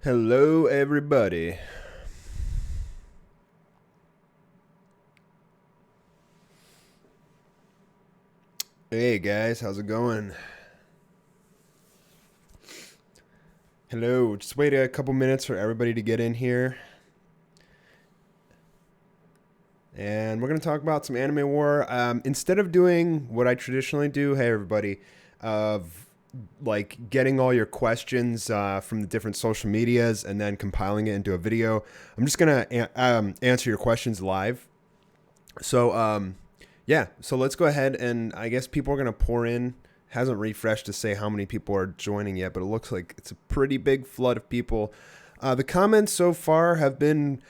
Hello, everybody. Hey, guys, how's it going? Hello, just wait a couple minutes for everybody to get in here. And we're going to talk about some anime war. Instead of doing what I traditionally do, hey, everybody, of like getting all your questions from the different social medias and then compiling it into a video, I'm just going to answer your questions live. So, yeah, so let's go ahead and I guess people are going to pour in. Hasn't refreshed to say how many people are joining yet, but it looks like it's a pretty big flood of people. The comments so far have been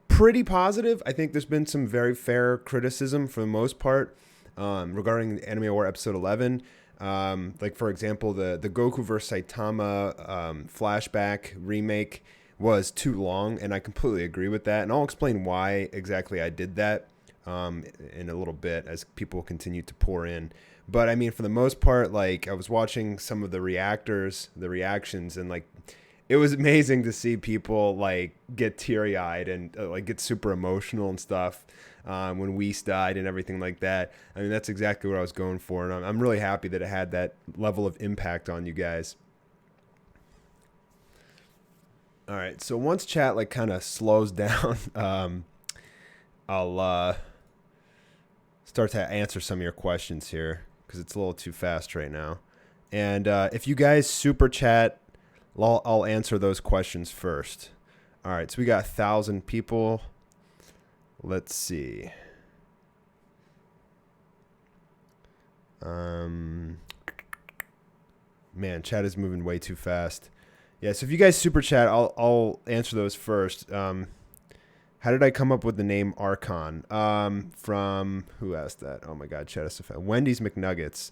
pretty positive. I think there's been some very fair criticism for the most part regarding the Anime War episode 11. Like, for example, the Goku vs. Saitama flashback remake was too long, and I completely agree with that. And I'll explain why exactly I did that in a little bit as people continue to pour in. But I mean, for the most part, like I was watching some of the reactions, and like it was amazing to see people like get teary eyed and like get super emotional and stuff when Whis died and everything like that. I mean, that's exactly what I was going for, and I'm really happy that it had that level of impact on you guys. All right, so once chat like kind of slows down, I'll start to answer some of your questions here because it's a little too fast right now. And if you guys super chat, I'll answer those questions first. All right, so we got 1,000 people. Let's see. Man, chat is moving way too fast. Yeah, so if you guys super chat, I'll answer those first. How did I come up with the name Archon? From who asked that? Oh my God, chat is so fast. Wendy's McNuggets.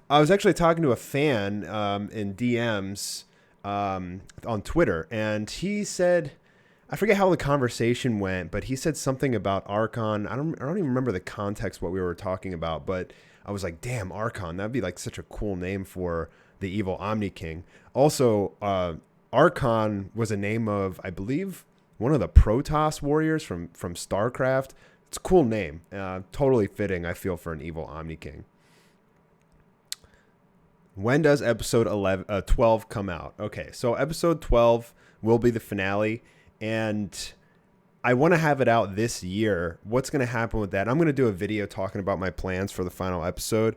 I was actually talking to a fan in DMs on Twitter, and he said, I forget how the conversation went, but he said something about Archon. I don't even remember the context what we were talking about, but I was like, damn, Archon, that'd be like such a cool name for the evil Omni King. Also, Archon was a name of, I believe, one of the Protoss warriors from StarCraft. It's a cool name. Totally fitting, I feel, for an evil Omni King. When does episode 12 come out? Okay, so episode 12 will be the finale, and I want to have it out this year. What's going to happen with that? I'm going to do a video talking about my plans for the final episode.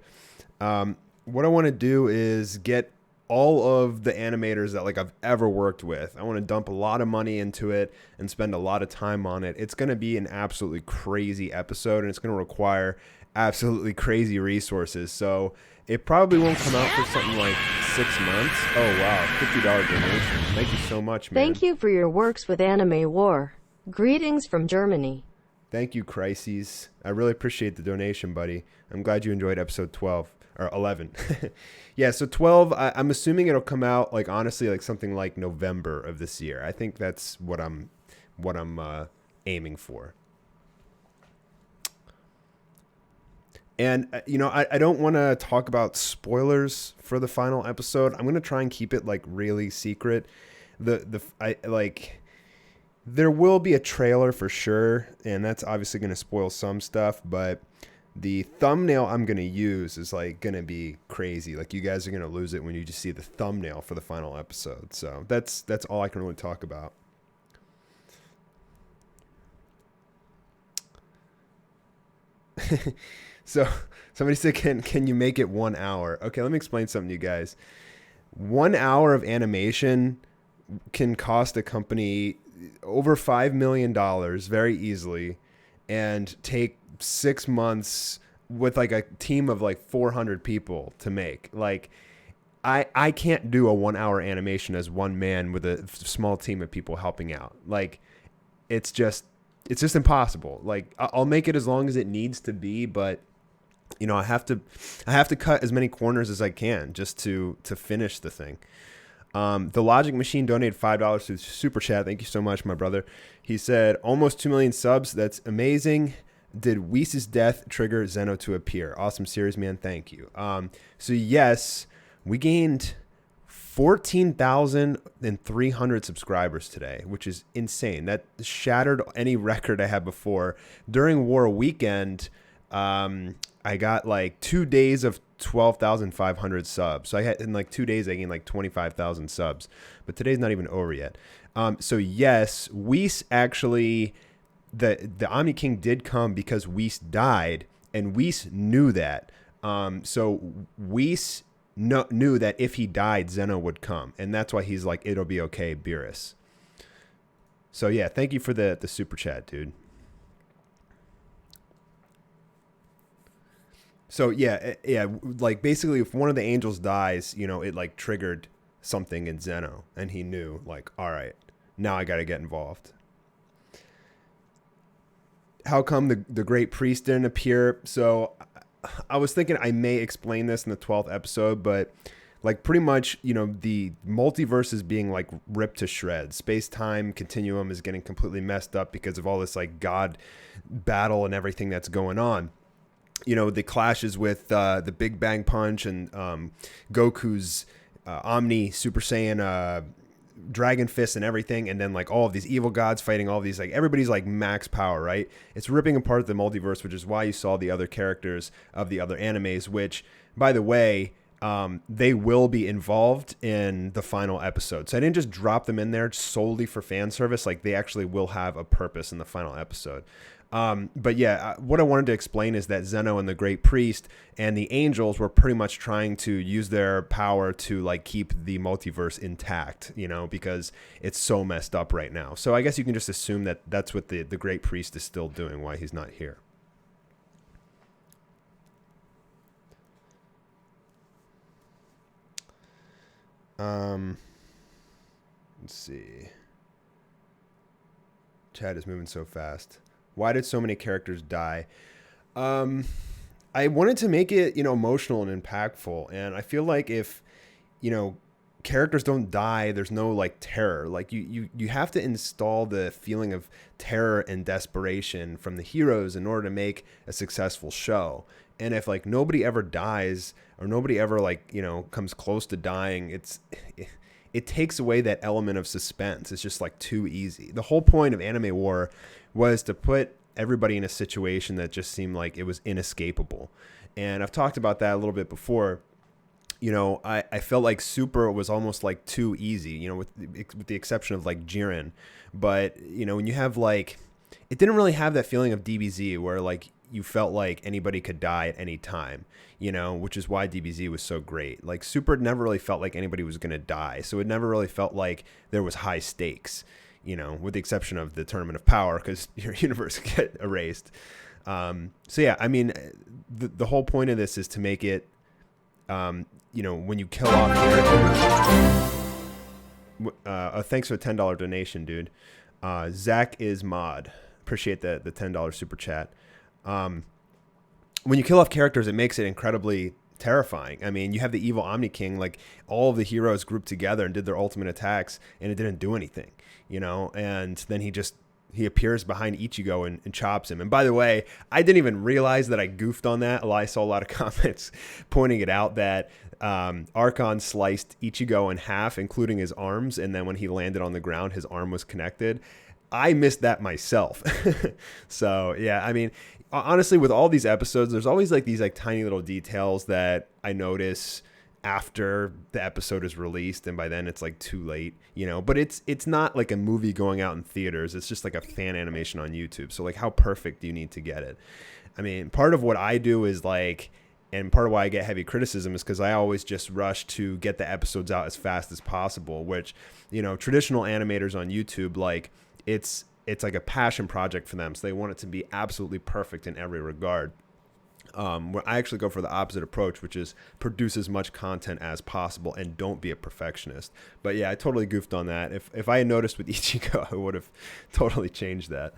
What I want to do is get all of the animators that like I've ever worked with. I want to dump a lot of money into it and spend a lot of time on it. It's going to be an absolutely crazy episode, and it's going to require absolutely crazy resources. So it probably won't come out for something like 6 months. Oh, wow. $50 donation. Thank you so much, man. Thank you for your works with Anime War. Greetings from Germany. Thank you, Crises. I really appreciate the donation, buddy. I'm glad you enjoyed episode 12 or 11. Yeah, so 12, I'm assuming it'll come out like honestly like something like November of this year. I think that's what I'm aiming for. And you know, I don't want to talk about spoilers for the final episode. I'm going to try and keep it like really secret. There will be a trailer for sure, and that's obviously going to spoil some stuff, but the thumbnail I'm going to use is like going to be crazy. Like you guys are going to lose it when you just see the thumbnail for the final episode. So that's all I can really talk about. So somebody said, can you make it 1 hour? Okay, let me explain something to you guys. 1 hour of animation can cost a company over $5 million very easily and take 6 months with like a team of like 400 people to make. Like I can't do a 1 hour animation as one man with a small team of people helping out. Like it's just impossible. Like I'll make it as long as it needs to be, but you know, I have to cut as many corners as I can just to finish the thing. The Logic Machine donated $5 to Super Chat. Thank you so much, my brother. He said, almost 2 million subs. That's amazing. Did Whis' death trigger Zeno to appear? Awesome series, man. Thank you. So yes, we gained 14,300 subscribers today, which is insane. That shattered any record I had before. During War Weekend, I got like 2 days of 12,500 subs. So I had in like 2 days I gained like 25,000 subs. But today's not even over yet. So yes, Whis actually, the Omni King did come because Whis died, and Whis knew that. So Whis knew that if he died, Zeno would come, and that's why he's like, it'll be okay, Beerus. So yeah, thank you for the super chat, dude. So yeah, like basically, if one of the angels dies, you know, it like triggered something in Zeno, and he knew, like, all right, now I got to get involved. How come the great priest didn't appear? So I was thinking I may explain this in the 12th episode, but like pretty much, you know, the multiverse is being like ripped to shreds. Space-time continuum is getting completely messed up because of all this like God battle and everything that's going on. You know, the clashes with the Big Bang Punch and Goku's Omni Super Saiyan Dragon Fist and everything, and then like all of these evil gods fighting all of these, like everybody's like max power, right? It's ripping apart the multiverse, which is why you saw the other characters of the other animes, which, by the way, they will be involved in the final episode. So I didn't just drop them in there solely for fan service. Like, they actually will have a purpose in the final episode. But yeah, what I wanted to explain is that Zeno and the Great Priest and the angels were pretty much trying to use their power to like keep the multiverse intact, you know, because it's so messed up right now. So I guess you can just assume that that's what the Great Priest is still doing, why he's not here. Let's see. Chat is moving so fast. Why did so many characters die? I wanted to make it, you know, emotional and impactful. And I feel like if, you know, characters don't die, there's no like terror. Like you have to install the feeling of terror and desperation from the heroes in order to make a successful show. And if like nobody ever dies or nobody ever like, you know, comes close to dying, it takes away that element of suspense. It's just like too easy. The whole point of Anime War was to put everybody in a situation that just seemed like it was inescapable. And I've talked about that a little bit before. You know, I felt like Super was almost like too easy, you know, with the exception of like Jiren. But, you know, when you have like, it didn't really have that feeling of DBZ where like you felt like anybody could die at any time, you know, which is why DBZ was so great. Like Super never really felt like anybody was going to die. So it never really felt like there was high stakes, you know, with the exception of the Tournament of Power, because your universe could get erased. So yeah, I mean, the whole point of this is to make it, you know, when you kill off characters. Thanks for the $10 donation, dude. Zach is mod. Appreciate the $10 super chat. When you kill off characters, it makes it incredibly terrifying. I mean, you have the evil Omni King, like all of the heroes grouped together and did their ultimate attacks, and it didn't do anything, you know. And then he appears behind Ichigo and chops him. And by the way, I didn't even realize that I goofed on that. I saw a lot of comments pointing it out that Archon sliced Ichigo in half, including his arms, and then when he landed on the ground, his arm was connected. I missed that myself. So yeah, I mean, honestly, with all these episodes, there's always like these like tiny little details that I notice after the episode is released, and by then it's like too late, you know. But it's not like a movie going out in theaters. It's just like a fan animation on YouTube. So like, how perfect do you need to get it? I mean, part of what I do is like, and part of why I get heavy criticism is because I always just rush to get the episodes out as fast as possible, which, you know, traditional animators on YouTube, like it's like a passion project for them. So they want it to be absolutely perfect in every regard. Where I actually go for the opposite approach, which is produce as much content as possible and don't be a perfectionist. But yeah, I totally goofed on that. If I had noticed with Ichigo, I would have totally changed that.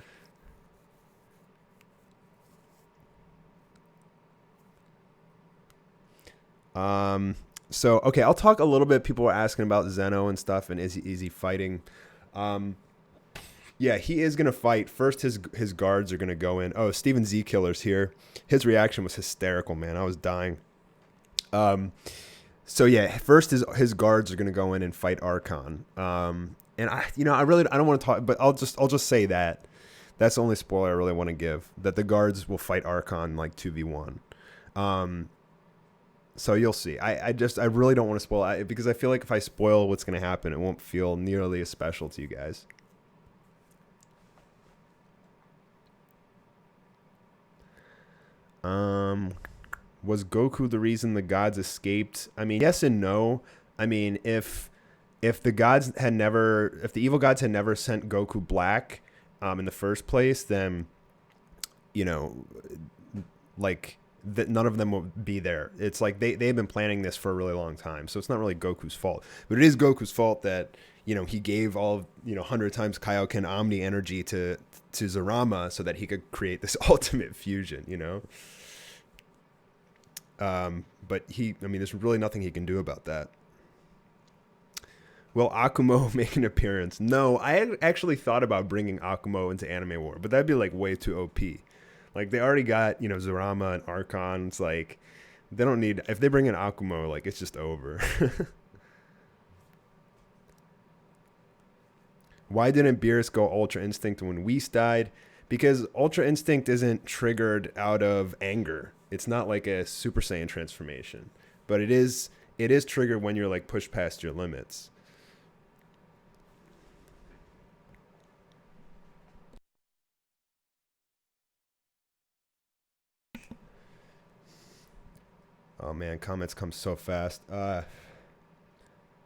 So, okay, I'll talk a little bit. People were asking about Zeno and stuff, and is he fighting? Yeah, he is going to fight. First, his guards are going to go in. Oh, Steven Z Killer's here. His reaction was hysterical, man. I was dying. So yeah, first his guards are gonna go in and fight Archon. And I don't want to talk, but I'll just say that that's the only spoiler I really want to give. That the guards will fight Archon like 2v1. Um, so you'll see. I really don't want to spoil it because I feel like if I spoil what's gonna happen, it won't feel nearly as special to you guys. Um, was Goku the reason the gods escaped? I mean, yes and no. I mean, if the evil gods had never sent Goku black, in the first place, then you know, like that none of them will be there. It's like they've been planning this for a really long time, so it's not really Goku's fault, but it is Goku's fault that he gave all 100 times Kaioken Omni energy to Zarama so that he could create this ultimate fusion. But there's really nothing he can do about that. Will Akumo make an appearance? No, I had actually thought about bringing Akumo into Anime War, but that'd be like way too OP. Like they already got Zarama and Archon. It's like they don't need. If they bring in Akumo, like it's just over. Why didn't Beerus go Ultra Instinct when Whis died? Because Ultra Instinct isn't triggered out of anger. It's not like a Super Saiyan transformation, but it is triggered when you're like pushed past your limits. Oh man, comments come so fast. Well,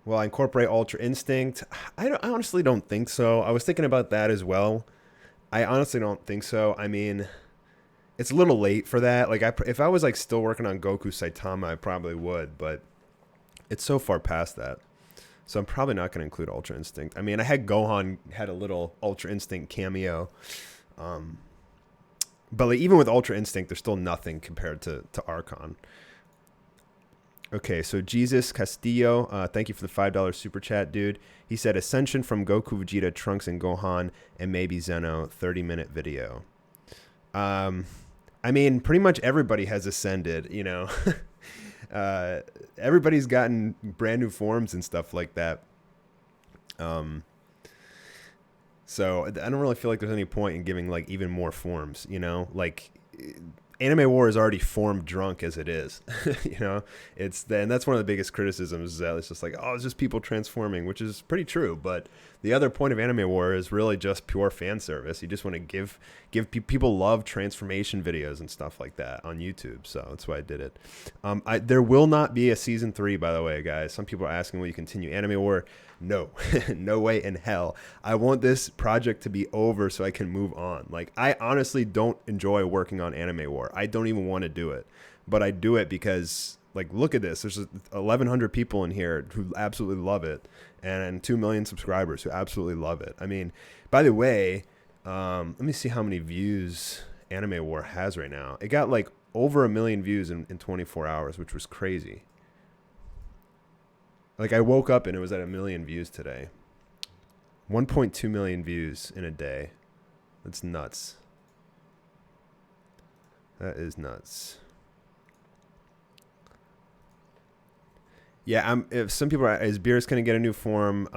I incorporate Ultra Instinct. I honestly don't think so. I was thinking about that as well. I honestly don't think so. I mean, it's a little late for that. Like, if I was like still working on Goku Saitama, I probably would, but it's so far past that. So I'm probably not going to include Ultra Instinct. I mean, I had Gohan had a little Ultra Instinct cameo, but like even with Ultra Instinct, there's still nothing compared to Archon. Okay, so Jesus Castillo, thank you for the $5 super chat, dude. He said Ascension from Goku, Vegeta, Trunks, and Gohan, and maybe Zeno, 30-minute video. I mean, pretty much everybody has ascended, everybody's gotten brand new forms and stuff like that. So I don't really feel like there's any point in giving like even more forms, like Anime War is already form drunk as it is. And that's one of the biggest criticisms is that it's just like, oh, it's just people transforming, which is pretty true. But the other point of Anime War is really just pure fan service. You just want to give people love transformation videos and stuff like that on YouTube. So that's why I did it. There will not be a season 3, by the way, guys. Some people are asking, will you continue Anime War? No, no way in hell. I want this project to be over so I can move on. Like, I honestly don't enjoy working on Anime War. I don't even want to do it, but I do it because, like, look at this. There's 1,100 people in here who absolutely love it, and 2 million subscribers who absolutely love it. I mean, by the way, let me see how many views Anime War has right now. It got like over 1 million views in 24 hours, which was crazy. Like, I woke up and it was at 1 million views today. 1.2 million views in a day. That's nuts. That is nuts. Yeah, if some people are, is Beerus going to get a new form?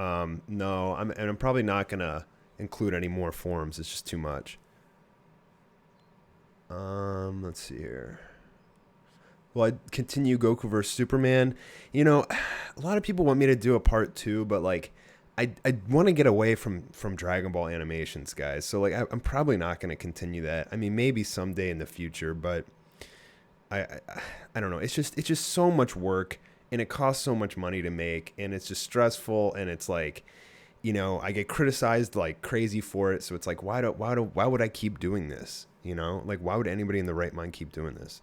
No, I'm probably not going to include any more forms. It's just too much. Let's see here. Will I continue Goku vs. Superman? A lot of people want me to do a part 2, but like, I want to get away from Dragon Ball animations, guys. So like, I'm probably not going to continue that. I mean, maybe someday in the future, but I don't know. It's just so much work, and it costs so much money to make, and it's just stressful, and it's like, I get criticized like crazy for it. So it's like, why would I keep doing this? Like, why would anybody in the right mind keep doing this?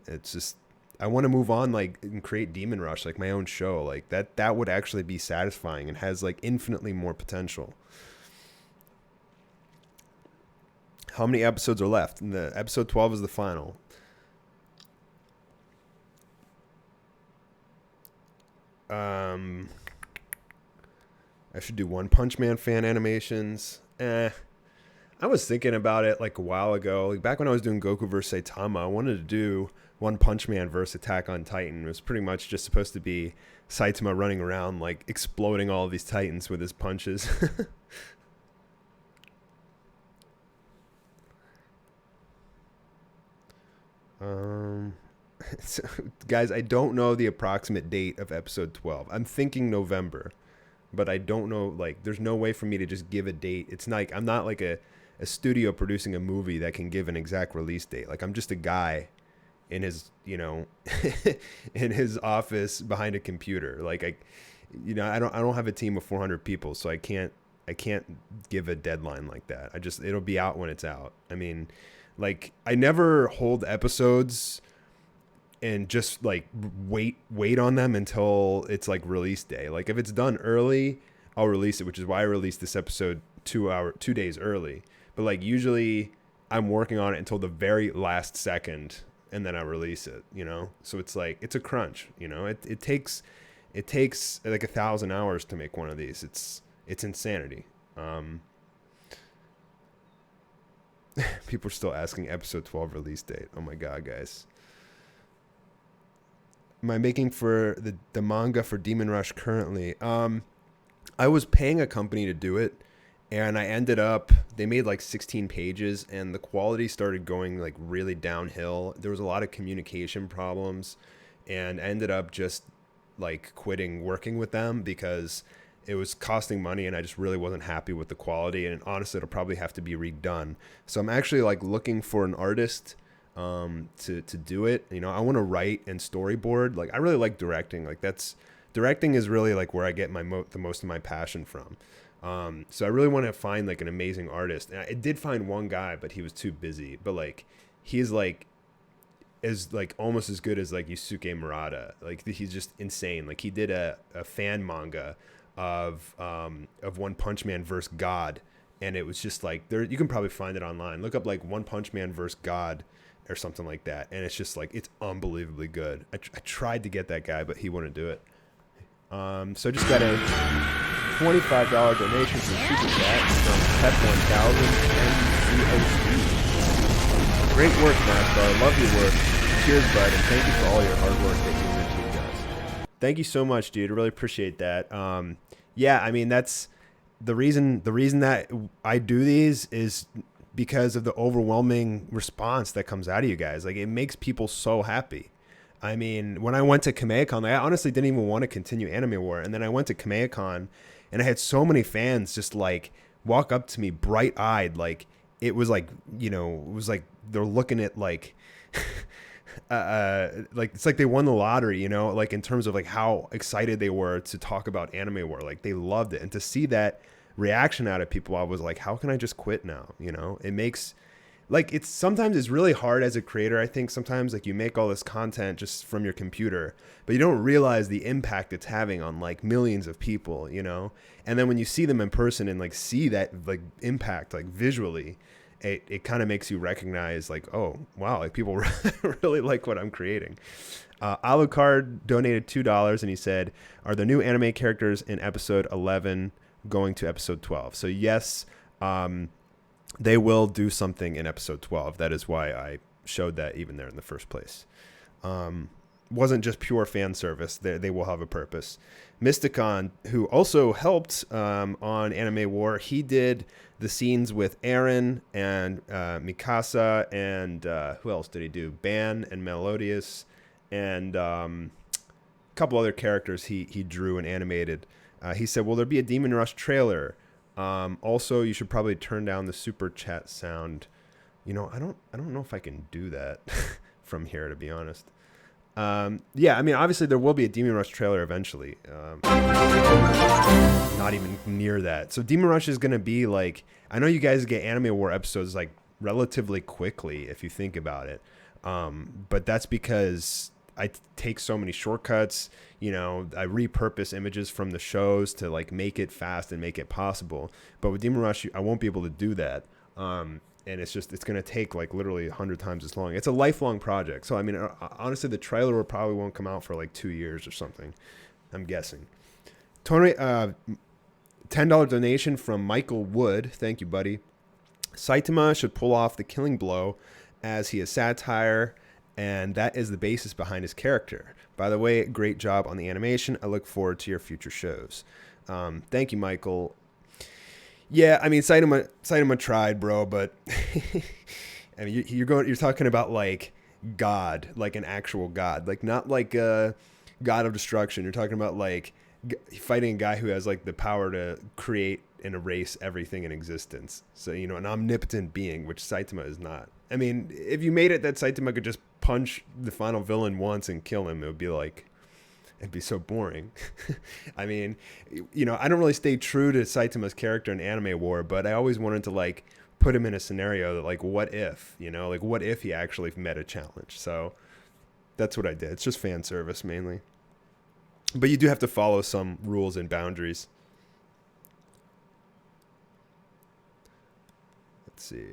It's just, I want to move on, like, and create Demon Rush, like my own show. Like that would actually be satisfying and has like infinitely more potential. How many episodes are left? And the episode 12 is the final. I should do One Punch Man fan animations. I was thinking about it like a while ago. Like back when I was doing Goku vs. Saitama, I wanted to do One Punch Man versus Attack on Titan. It was pretty much just supposed to be Saitama running around like exploding all of these Titans with his punches. um, so, guys, I don't know the approximate date of episode 12. I'm thinking November, but I don't know. Like, there's no way for me to just give a date. It's not like I'm not like a studio producing a movie that can give an exact release date. Like, I'm just a guy in his, in his office behind a computer. Like, I don't have a team of 400 people, so I can't give a deadline like that. It'll be out when it's out. I mean, like, I never hold episodes and just like wait on them until it's like release day. Like, if it's done early, I'll release it, which is why I released this episode 2 days early. But like, usually I'm working on it until the very last second, and then I release it, So it's like, it's a crunch, It takes like 1,000 hours to make one of these. It's insanity. People are still asking episode 12 release date. Oh my God, guys. Am I making for the manga for Demon Rush currently? I was paying a company to do it, and they made like 16 pages, and the quality started going like really downhill. There was a lot of communication problems, and I ended up just like quitting working with them because it was costing money, and I just really wasn't happy with the quality. And honestly, it'll probably have to be redone. So I'm actually like looking for an artist to do it. I want to write and storyboard. Like, I really like directing. Like, directing is really like where I get the most of my passion from. So I really want to find like an amazing artist. And I did find one guy, but he was too busy. But like, he's like almost as good as like Yusuke Murata. Like, he's just insane. Like, he did a fan manga of One Punch Man versus God, and it was just like, you can probably find it online. Look up like One Punch Man versus God or something like that, and it's just like, it's unbelievably good. I tried to get that guy, but he wouldn't do it. So I just got a $25 donation from Super Chat from Pep1000 and Great work, Mastar. Love your work. Cheers, bud, and thank you for all your hard work that you and your team does. Thank you so much, dude. I really appreciate that. Yeah, I mean, that's the reason that I do these is because of the overwhelming response that comes out of you guys. Like, it makes people so happy. I mean, when I went to Kamehacon, I honestly didn't even want to continue Anime War. And then I went to Kamehacon, and I had so many fans just like walk up to me bright-eyed. Like, it was like, it was like they're looking at like, like, it's like they won the lottery, like in terms of like how excited they were to talk about Anime War. Like, they loved it. And to see that reaction out of people, I was like, how can I just quit now? It makes, like, sometimes it's really hard as a creator. I think sometimes like you make all this content just from your computer, but you don't realize the impact it's having on like millions of people, and then when you see them in person and like see that like impact like visually, it kind of makes you recognize like, oh wow, like people really like what I'm creating. Alucard donated $2, and he said, are the new anime characters in episode 11 going to episode 12? So yes, they will do something in episode 12. That is why I showed that even there in the first place. Wasn't just pure fan service. They will have a purpose. Mysticon, who also helped on Anime War, he did the scenes with Eren and Mikasa, and who else did he do? Ban and Melodious, and a couple other characters he drew and animated. He said, will there be a Demon Rush trailer? Also, you should probably turn down the super chat sound. I don't know if I can do that from here, to be honest. Yeah, I mean, obviously there will be a Demon Rush trailer eventually. Not even near that. So Demon Rush is going to be like, I know you guys get Anime War episodes like relatively quickly if you think about it. But that's because I take so many shortcuts. I repurpose images from the shows to like make it fast and make it possible. But with Demon Rush, I won't be able to do that. And it's going to take like literally 100 times as long. It's a lifelong project. So, I mean, honestly, the trailer probably won't come out for like 2 years or something, I'm guessing. $10 donation from Michael Wood. Thank you, buddy. Saitama should pull off the killing blow as he is satire, and that is the basis behind his character. By the way, great job on the animation. I look forward to your future shows. Thank you, Michael. Yeah, I mean, Saitama tried, bro, but I mean, you're talking about like God, like an actual God, like not like a God of destruction. You're talking about like fighting a guy who has like the power to create and erase everything in existence. So, you know, an omnipotent being, which Saitama is not. I mean, if you made it that Saitama could just punch the final villain once and kill him, it would be like, it'd be so boring. I mean, you know, I don't really stay true to Saitama's character in Anime War, but I always wanted to like put him in a scenario that like, what if, you know, like what if he actually met a challenge? So that's what I did. It's just fan service mainly. But you do have to follow some rules and boundaries. Let's see.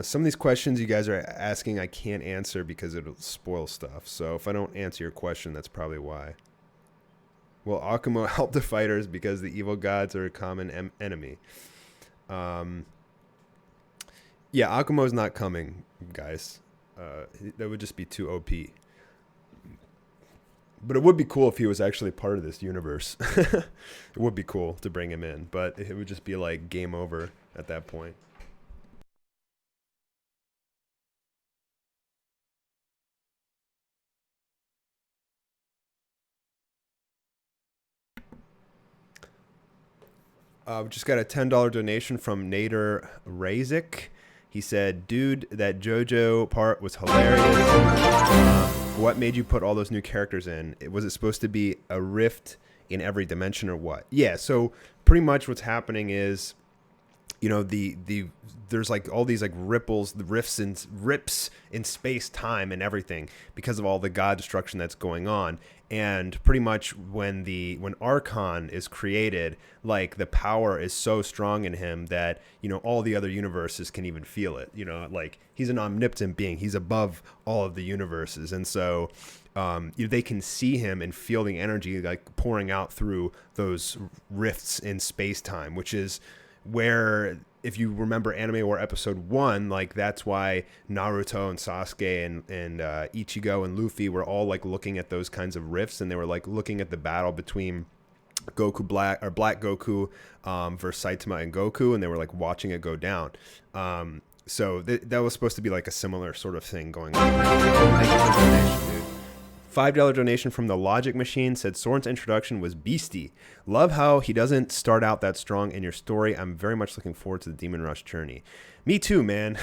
Some of these questions you guys are asking I can't answer because it'll spoil stuff. So if I don't answer your question, that's probably why. Will Akumo help the fighters because the evil gods are a common enemy? Yeah, Akumo's not coming, guys. That would just be too OP. But it would be cool if he was actually part of this universe. It would be cool to bring him in, but it would just be like game over at that point. We just got a $10 donation from Nader Razik. He said, dude, that JoJo part was hilarious. What made you put all those new characters in? Was it supposed to be a rift in every dimension or what? Yeah, so pretty much what's happening is, you know, there's like all these like ripples, the rips in space, time, and everything because of all the god destruction that's going on. And pretty much when Archon is created, like the power is so strong in him that, you know, all the other universes can even feel it. You know, like he's an omnipotent being. He's above all of the universes. And so they can see him and feel the energy like pouring out through those rifts in space time, which is where, if you remember Anime War episode 1, like that's why Naruto and Sasuke and Ichigo and Luffy were all like looking at those kinds of rifts, and they were like looking at the battle between Black Goku versus Saitama and Goku, and they were like watching it go down. So that was supposed to be like a similar sort of thing going on. Thank you for the donation, dude. $5 donation from the Logic Machine said Soren's introduction was beastie. Love how he doesn't start out that strong in your story. I'm very much looking forward to the Demon Rush journey. Me too, man.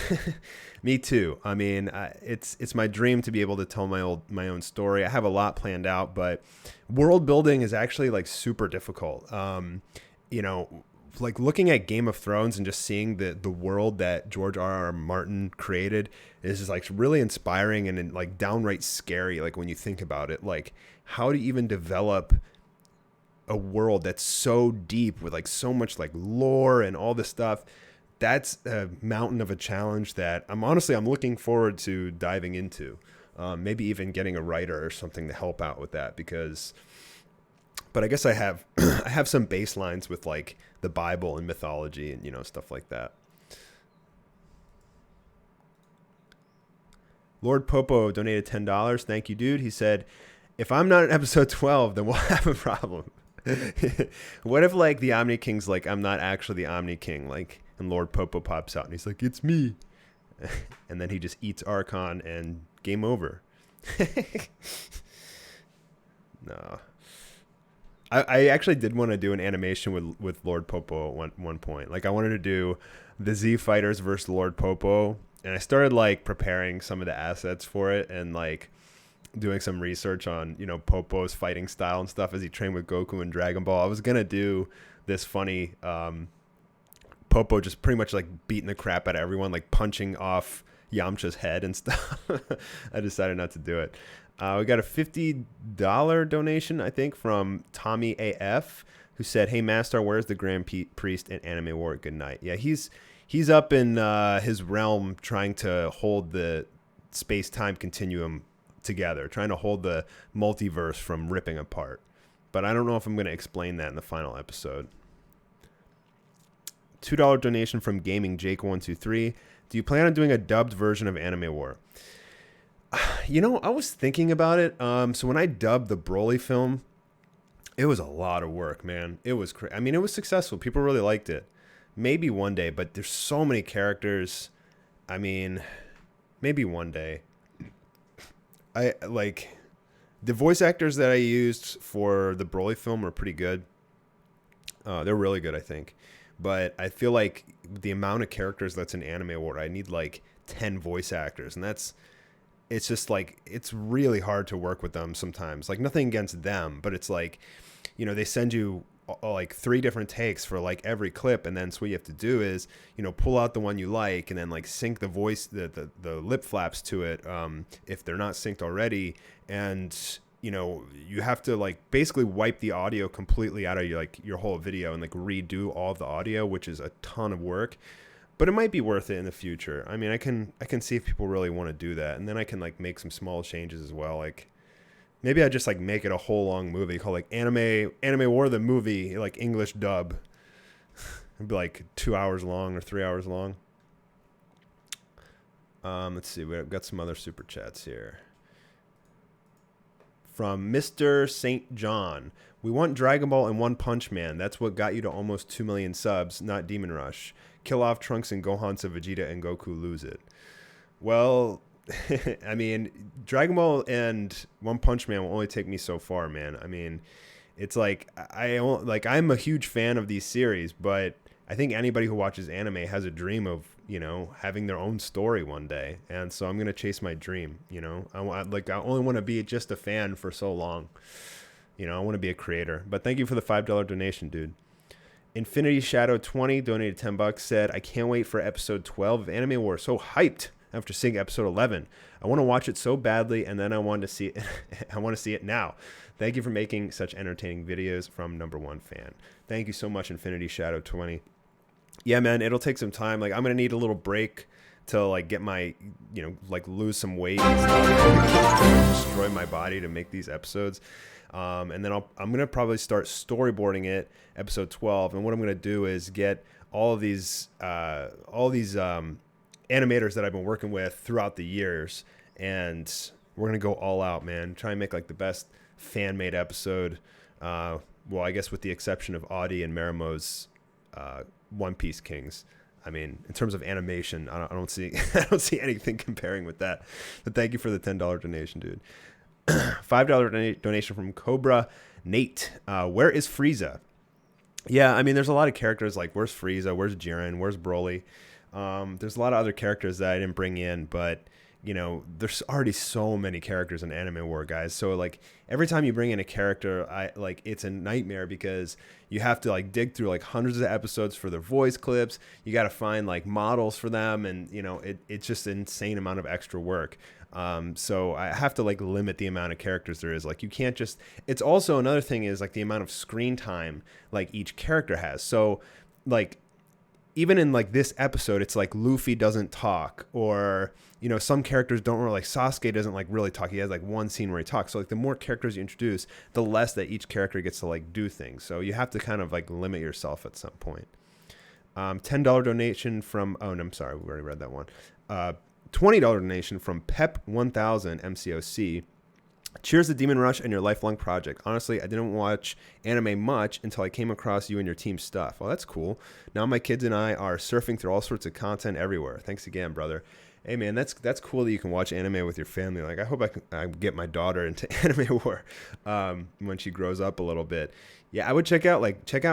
Me too. I mean, it's my dream to be able to tell my own story. I have a lot planned out, but world building is actually like super difficult. You know, like looking at Game of Thrones and just seeing the world that George R.R. Martin created is just like really inspiring and like downright scary. Like when you think about it, like how to even develop a world that's so deep with like so much like lore and all this stuff. That's a mountain of a challenge that I'm looking forward to diving into. Maybe even getting a writer or something to help out with that but I guess I have I have some baselines with like the Bible and mythology and, you know, stuff like that. Lord Popo donated $10. Thank you, dude. He said, if I'm not in episode 12, then we'll have a problem. What if like the Omni King's like, I'm not actually the Omni King, like, and Lord Popo pops out and he's like, it's me. And then he just eats Archon and game over. No. I actually did want to do an animation with Lord Popo at one point. Like I wanted to do the Z Fighters versus Lord Popo, and I started like preparing some of the assets for it and like doing some research on, you know, Popo's fighting style and stuff as he trained with Goku and Dragon Ball. I was gonna do this funny Popo just pretty much like beating the crap out of everyone, like punching off Yamcha's head and stuff. I decided not to do it. We got a $50 donation, I think, from Tommy AF, who said, hey, Mastar, where's the Grand Priest in Anime War? Good night. Yeah, he's up in his realm trying to hold the space-time continuum together, trying to hold the multiverse from ripping apart. But I don't know if I'm going to explain that in the final episode. $2 donation from Gaming Jake123. Do you plan on doing a dubbed version of Anime War? You know, I was thinking about it. So when I dubbed the Broly film, it was a lot of work, man. It was I mean, it was successful. People really liked it. Maybe one day, but there's so many characters. I mean, maybe one day. I like the voice actors that I used for the Broly film were pretty good. They're really good, I think. But I feel like the amount of characters that's in Anime War, I need like 10 voice actors, and it's just like, it's really hard to work with them sometimes. Like, nothing against them, but it's like, you know, they send you like 3 different takes for like every clip, and then so what you have to do is, you know, pull out the one you like and then like sync the voice, the lip flaps to it, if they're not synced already. And you know, you have to like basically wipe the audio completely out of your whole video and like redo all of the audio, which is a ton of work. But it might be worth it in the future. I mean, I can see if people really want to do that, and then I can like make some small changes as well. Like maybe I just like make it a whole long movie called like Anime War the movie, like English dub. It'd be like 2 hours long or 3 hours long. Let's see, we've got some other super chats here. From Mr. St. John. We want Dragon Ball and One Punch Man. That's what got you to almost 2 million subs, not Demon Rush. Kill off Trunks and Gohan so Vegeta and Goku lose it. Well, I mean, Dragon Ball and One Punch Man will only take me so far, man. I mean, it's like I'm a huge fan of these series, but I think anybody who watches anime has a dream of, you know, having their own story one day. And so I'm going to chase my dream, you know. I only want to be just a fan for so long. You know, I want to be a creator. But thank you for the $5 donation, dude. Infinity Shadow 20 donated $10, said, I can't wait for episode 12 of Anime War. So hyped after seeing episode 11. I want to watch it so badly, and then I want to see it. I want to see it now. Thank you for making such entertaining videos, from #1 fan. Thank you so much, Infinity Shadow 20. Yeah, man, it'll take some time. Like, I'm going to need a little break to, like, get my, you know, like, lose some weight and stuff. Destroy my body to make these episodes. And then I'm going to probably start storyboarding it, episode 12. And what I'm going to do is get all these animators that I've been working with throughout the years. And we're going to go all out, man. Try and make, like, the best fan-made episode. Well, I guess with the exception of Audie and Marimo's One Piece Kings. I mean, in terms of animation, I don't see I don't see anything comparing with that. But thank you for the $10 donation, dude. $5 donation from Cobra Nate. Where is Frieza? Yeah, I mean, there's a lot of characters like, where's Frieza? Where's Jiren? Where's Broly? There's a lot of other characters that I didn't bring in, but you know, there's already so many characters in Anime War, guys. So like every time you bring in a character, it's a nightmare because you have to like dig through like hundreds of episodes for their voice clips. You got to find like models for them, and you know, it's just an insane amount of extra work. So I have to like limit the amount of characters there is. Like you can't just. It's also another thing is like the amount of screen time like each character has. So like even in like this episode, it's like Luffy doesn't talk, or you know, some characters don't really, like Sasuke doesn't like really talk. He has like one scene where he talks. So like the more characters you introduce, the less that each character gets to like do things. So you have to kind of like limit yourself at some point. $10 donation from, oh no, I'm sorry, we already read that one. $20 donation from Pep1000 MCOC. Cheers to Demon Rush and your lifelong project. Honestly, I didn't watch anime much until I came across you and your team's stuff. Well, that's cool. Now my kids and I are surfing through all sorts of content everywhere. Thanks again, brother. Hey, man, that's cool that you can watch anime with your family. Like, I hope I get my daughter into Anime War when she grows up a little bit. Yeah, I would check out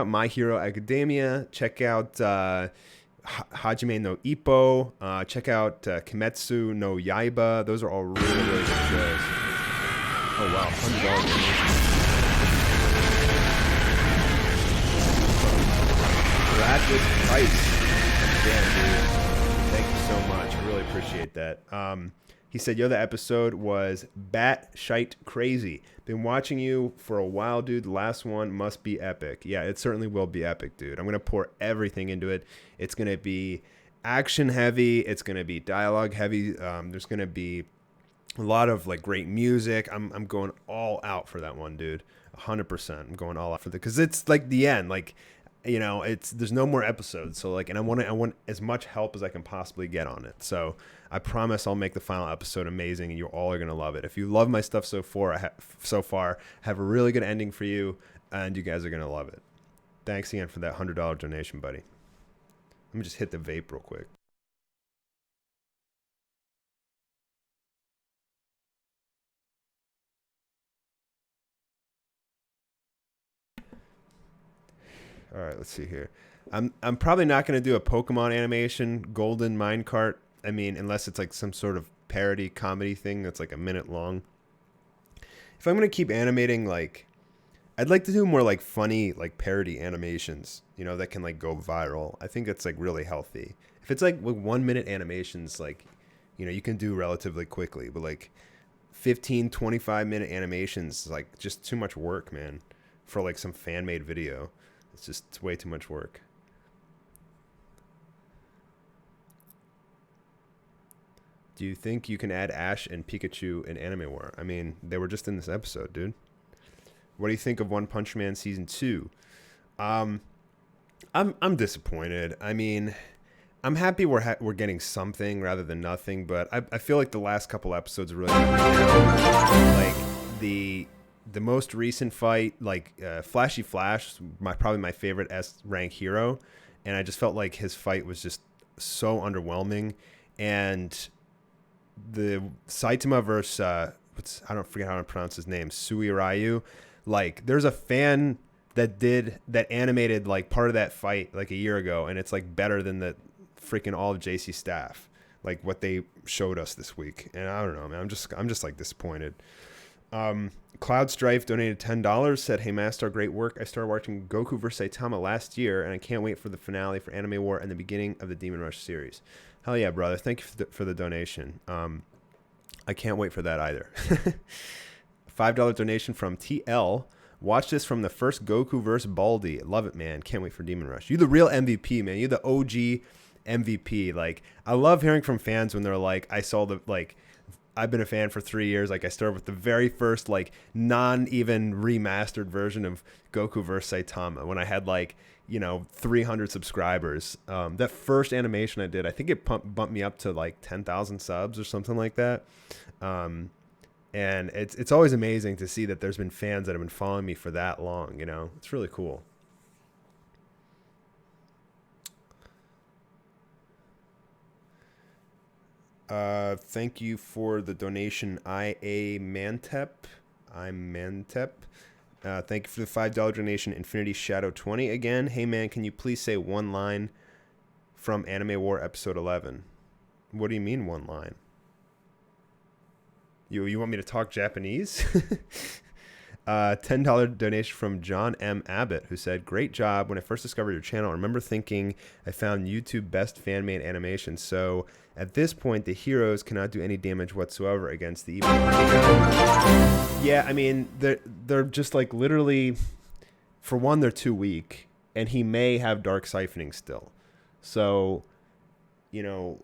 My Hero Academia. Check out Hajime no Ippo. Check out Kimetsu no Yaiba. Those are all really, really good shows. Oh, wow. $100 Bradley Price. Damn, dude. Thank you so much. I really appreciate that. He said, yo, the episode was bat-shite crazy. Been watching you for a while, dude. The last one must be epic. Yeah, it certainly will be epic, dude. I'm going to pour everything into it. It's going to be action heavy. It's going to be dialogue heavy. There's going to be A lot of like great music. I'm going all out for that one, dude. 100%. I'm going all out for the because it's like the end. Like, it's there's no more episodes. So like, and I want as much help as I can possibly get on it. So I promise I'll make the final episode amazing, and you all are gonna love it. If you love my stuff so far, I have a really good ending for you, and you guys are gonna love it. Thanks again for that $100 donation, buddy. Let me just hit the vape real quick. All right, let's see here. I'm probably not going to do a Pokemon animation, Golden Minecart. I mean, unless it's like some sort of parody comedy thing that's like a minute long. If I'm going to keep animating, like, I'd like to do more like funny, like parody animations, that can like go viral. I think that's like really healthy. If it's like 1 minute animations, like, you can do relatively quickly, but like 15, 25 minute animations is like just too much work, man, for like some fan made video. It's way too much work. Do you think you can add Ash and Pikachu in Anime War? I mean, they were just in this episode, dude. What do you think of One Punch Man season 2? Um, I'm disappointed. I mean, I'm happy we're getting something rather than nothing, but I feel like the last couple episodes really let me down. Like the most recent fight, like Flashy Flash, probably my favorite S rank hero, and I just felt like his fight was just so underwhelming, and the Saitama versus I don't forget how to pronounce his name, Suirayu. Like, there's a fan that animated like part of that fight like a year ago, and it's like better than the freaking all of JC staff, like what they showed us this week. And I don't know, man. I'm just like disappointed. Cloud Strife donated $10. Said, "Hey Mastar, great work. I started watching Goku vs Saitama last year, and I can't wait for the finale for Anime War and the beginning of the Demon Rush series." Hell yeah, brother! Thank you for the donation. I can't wait for that either. $5 donation from TL. Watch this from the first Goku vs Baldi. Love it, man. Can't wait for Demon Rush. You the real MVP, man. You the OG MVP. Like, I love hearing from fans when they're like, I saw the like. I've been a fan for 3 years. Like, I started with the very first, like, non-even remastered version of Goku vs. Saitama when I had, like, 300 subscribers. That first animation I did, I think it bumped me up to, like, 10,000 subs or something like that. And it's always amazing to see that there's been fans that have been following me for that long, It's really cool. Thank you for the donation, IA Mantep. I'm Mantep. Thank you for the $5 donation, Infinity Shadow 20 again. Hey man, can you please say one line from Anime War episode 11? What do you mean one line? You want me to talk Japanese? $10 donation from John M. Abbott, who said, "Great job. When I first discovered your channel, I remember thinking I found YouTube best fan-made animation. So at this point, the heroes cannot do any damage whatsoever against the evil." Yeah, I mean, they're just like literally, for one, they're too weak, and he may have dark siphoning still. So, you know,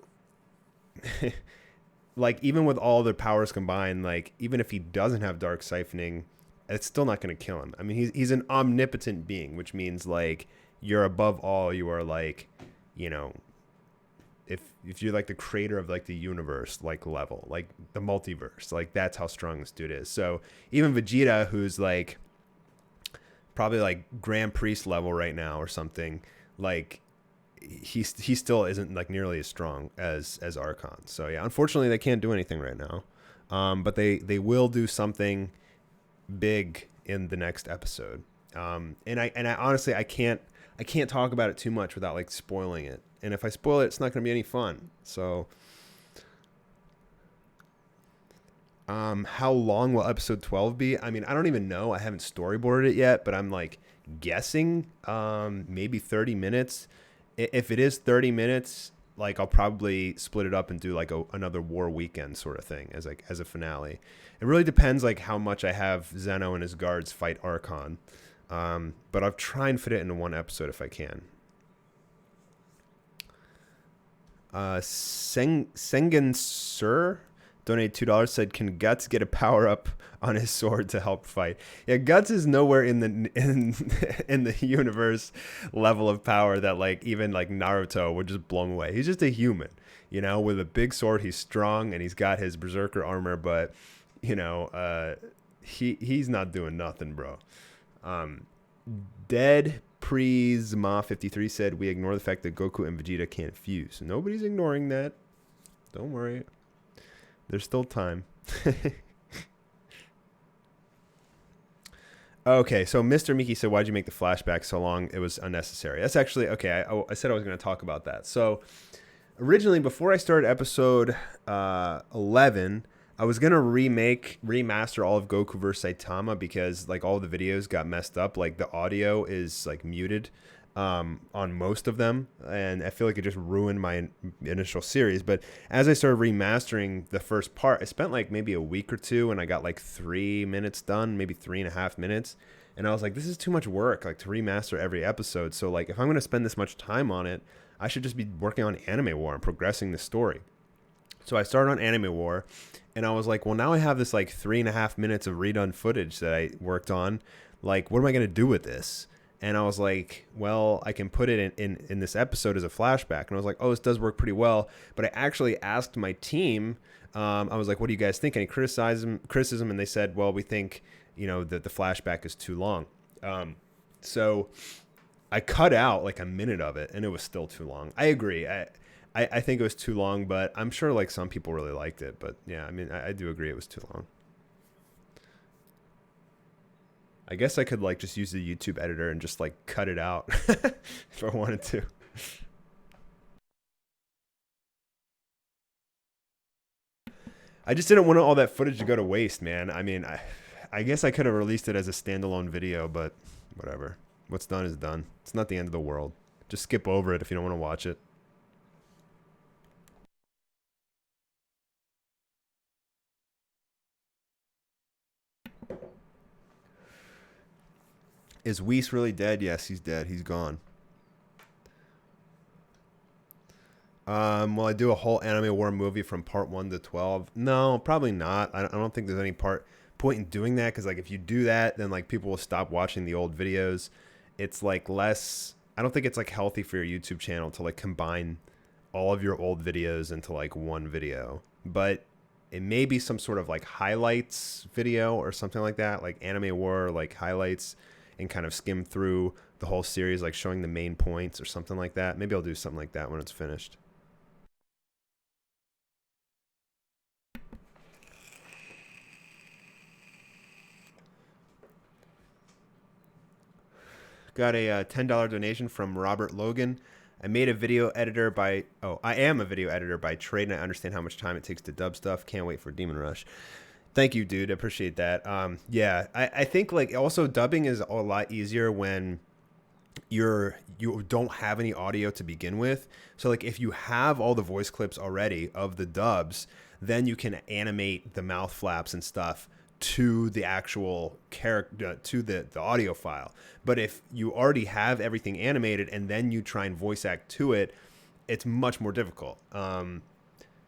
like even with all their powers combined, like even if he doesn't have dark siphoning, it's still not going to kill him. I mean, he's an omnipotent being, which means like you're above all. You are like, if you're like the creator of like the universe, like level, like the multiverse, like that's how strong this dude is. So even Vegeta, who's like probably like Grand Priest level right now or something, like he still isn't like nearly as strong as Archon. So yeah, unfortunately they can't do anything right now. But they will do something big in the next episode. And I honestly I can't talk about it too much without like spoiling it. And if I spoil it, it's not going to be any fun. So how long will episode 12 be? I mean, I don't even know. I haven't storyboarded it yet, but I'm like guessing maybe 30 minutes. If it is 30 minutes, like I'll probably split it up and do like another war weekend sort of thing as a finale. It really depends like how much I have Zeno and his guards fight Archon. But I'll try and fit it into one episode if I can. Sengen Sir donated $2, said, "Can Guts get a power up on his sword to help fight?" Yeah, Guts is nowhere in the in the universe level of power that like even like Naruto would just blow him away. He's just a human, you know, with a big sword. He's strong and he's got his berserker armor, but you know, he's not doing nothing, bro. Dead Prisma 53 said, "We ignore the fact that Goku and Vegeta can't fuse." Nobody's ignoring that. Don't worry. There's still time. Okay, so Mr. Miki said, "Why'd you make the flashback so long? It was unnecessary." That's actually, okay, I said I was going to talk about that. So originally, before I started episode 11, I was going to remaster all of Goku vs. Saitama because like all the videos got messed up. Like the audio is like muted on most of them, and I feel like it just ruined my initial series. But as I started remastering the first part, I spent like maybe a week or two, and I got like 3 minutes done, maybe 3.5 minutes, and I was like, this is too much work, like to remaster every episode. So like if I'm going to spend this much time on it, I should just be working on Anime War and progressing the story. So I started on Anime War, and I was like, well, now I have this like 3.5 minutes of redone footage that I worked on. Like, what am I going to do with this? And I was like, well, I can put it in this episode as a flashback. And I was like, oh, this does work pretty well. But I actually asked my team, I was like, what do you guys think? Any criticism? And they said, well, we think, you know, that the flashback is too long. So I cut out like a minute of it, and it was still too long. I agree. I think it was too long, but I'm sure like some people really liked it. But yeah, I mean, I do agree it was too long. I guess I could like just use the YouTube editor and just like cut it out if I wanted to. I just didn't want all that footage to go to waste, man. I mean, I guess I could have released it as a standalone video, but whatever. What's done is done. It's not the end of the world. Just skip over it if you don't want to watch it. Is Whis really dead? Yes, he's dead. He's gone. Will I do a whole Anime War movie from part 1 to 12? No, probably not. I don't think there's any point in doing that, because like if you do that, then like people will stop watching the old videos. It's like less. I don't think it's like healthy for your YouTube channel to like combine all of your old videos into like one video. But it may be some sort of like highlights video or something like that, like Anime War, like highlights, and kind of skim through the whole series, like showing the main points or something like that. Maybe I'll do something like that when it's finished. Got a $10 donation from Robert Logan. I am a video editor by trade, and I understand how much time it takes to dub stuff. Can't wait for Demon Rush. Thank you, dude. I appreciate that. Yeah, I think like also dubbing is a lot easier when you don't have any audio to begin with. So like if you have all the voice clips already of the dubs, then you can animate the mouth flaps and stuff to the actual character, to the audio file. But if you already have everything animated and then you try and voice act to it, it's much more difficult.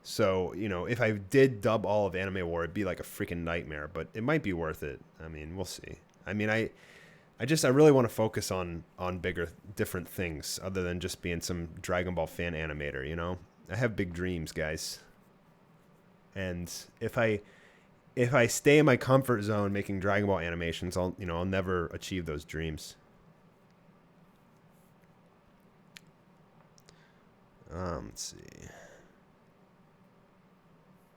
So, you know, if I did dub all of Anime War, it'd be like a freaking nightmare, but it might be worth it. I mean, we'll see. I mean, I really want to focus on bigger, different things other than just being some Dragon Ball fan animator, you know? I have big dreams, guys. And if I stay in my comfort zone making Dragon Ball animations, I'll never achieve those dreams. Let's see.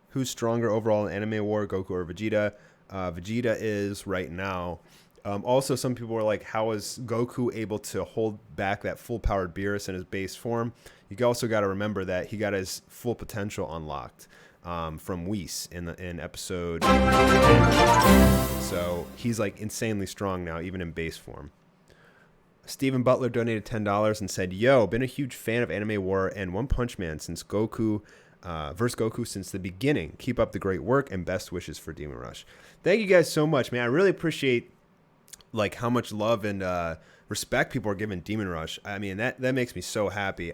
Who's stronger overall in Anime War, Goku or Vegeta? Vegeta is right now. Also, some people were like, how is Goku able to hold back that full-powered Beerus in his base form? You also got to remember that he got his full potential unlocked from Whis in episode 10. So he's like insanely strong now, even in base form. Stephen Butler donated $10 and said, "Yo, been a huge fan of Anime War and One Punch Man since Goku versus Goku since the beginning. Keep up the great work and best wishes for Demon Rush." Thank you guys so much, man. I really appreciate like how much love and respect people are giving Demon Rush. I mean, that makes me so happy.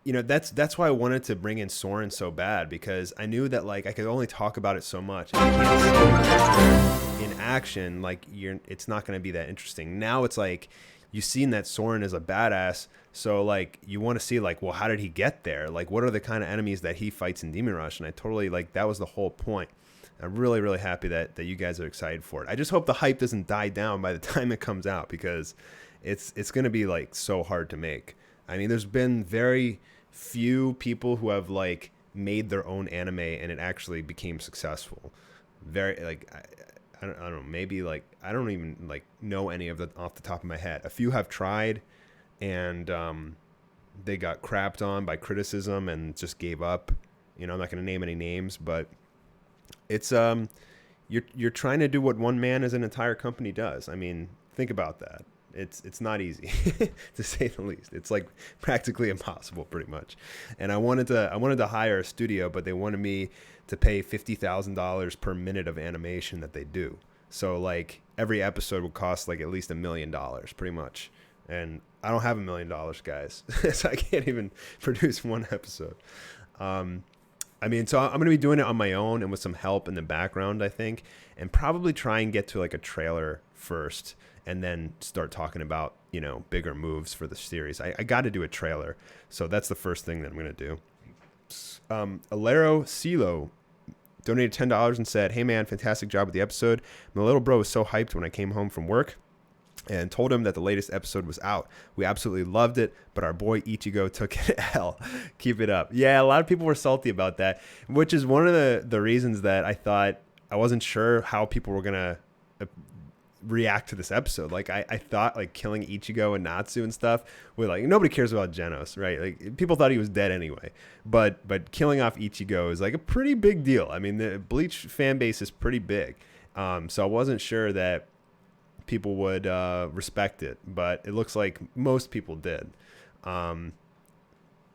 that's why I wanted to bring in Soren so bad, because I knew that like I could only talk about it so much. And you can't see the character in action, like it's not going to be that interesting. Now it's like you've seen that Soren is a badass, so like you want to see like, well, how did he get there? Like, what are the kind of enemies that he fights in Demon Rush? And I totally like that was the whole point. I'm really, really happy that you guys are excited for it. I just hope the hype doesn't die down by the time it comes out, because it's going to be like so hard to make. I mean, there's been very few people who have like made their own anime and it actually became successful. Very like I don't know, maybe like I don't even like know any of the off the top of my head. A few have tried and they got crapped on by criticism and just gave up. I'm not going to name any names, but it's you're trying to do what one man as an entire company does. I mean, think about that. It's not easy to say the least. It's like practically impossible, pretty much. And I wanted to hire a studio, but they wanted me to pay $50,000 per minute of animation that they do. So like every episode would cost like at least $1 million, pretty much. And I don't have $1 million, guys, so I can't even produce one episode. I mean, so I'm going to be doing it on my own and with some help in the background, I think, and probably try and get to like a trailer first and then start talking about, bigger moves for the series. I got to do a trailer. So that's the first thing that I'm going to do. Alero Silo donated $10 and said, "Hey man, fantastic job with the episode. My little bro was so hyped when I came home from work and told him that the latest episode was out. We absolutely loved it, but our boy Ichigo took it L. Keep it up." Yeah, a lot of people were salty about that, which is one of the reasons that I thought I wasn't sure how people were going to react to this episode. Like I thought like killing Ichigo and Natsu and stuff would like, nobody cares about Genos, right? Like people thought he was dead anyway, but killing off Ichigo is like a pretty big deal. I mean, the Bleach fan base is pretty big. So I wasn't sure that people would respect it, but it looks like most people did.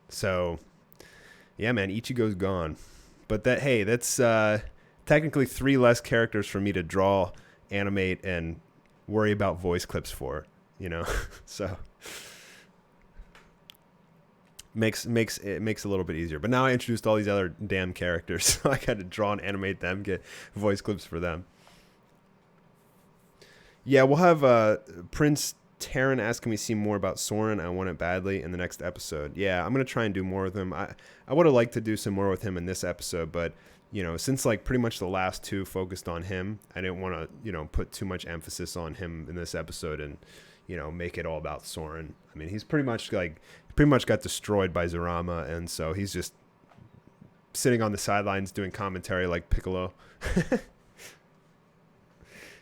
So yeah, man, Ichigo's gone, but that's technically 3 less characters for me to draw, animate, and worry about voice clips for, so makes it makes it a little bit easier. But now I introduced all these other damn characters, so I got to draw and animate them, get voice clips for them. Yeah, we'll have Prince Taryn asking me to see more about Soren. I want it badly in the next episode. Yeah, I'm gonna try and do more with him. I would have liked to do some more with him in this episode, but since like pretty much the last 2 focused on him, I didn't want to put too much emphasis on him in this episode and make it all about Soren. I mean, he's pretty much got destroyed by Zurama, and so he's just sitting on the sidelines doing commentary like Piccolo.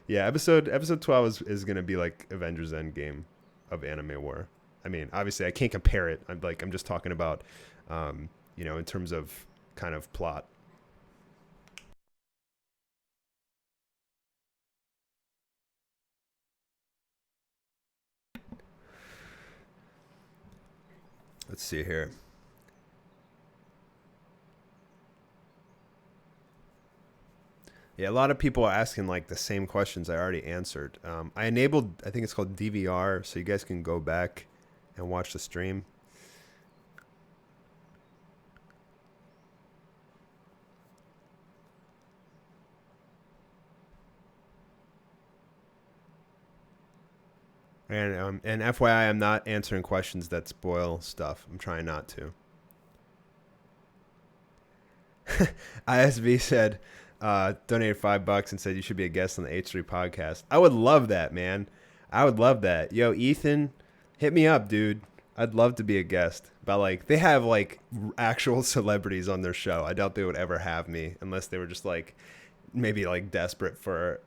Yeah, episode 12 is gonna be like Avengers Endgame of anime war. I mean, obviously I can't compare it. I'm just talking about in terms of kind of plot. Let's see here. Yeah, a lot of people are asking like the same questions I already answered. I enabled, I think it's called DVR, so you guys can go back and watch the stream. And FYI, I'm not answering questions that spoil stuff. I'm trying not to. ISV said, donated $5 and said you should be a guest on the H3 podcast. I would love that, man. I would love that. Yo, Ethan, hit me up, dude. I'd love to be a guest. But like, they have like actual celebrities on their show. I doubt they would ever have me unless they were just like maybe like desperate for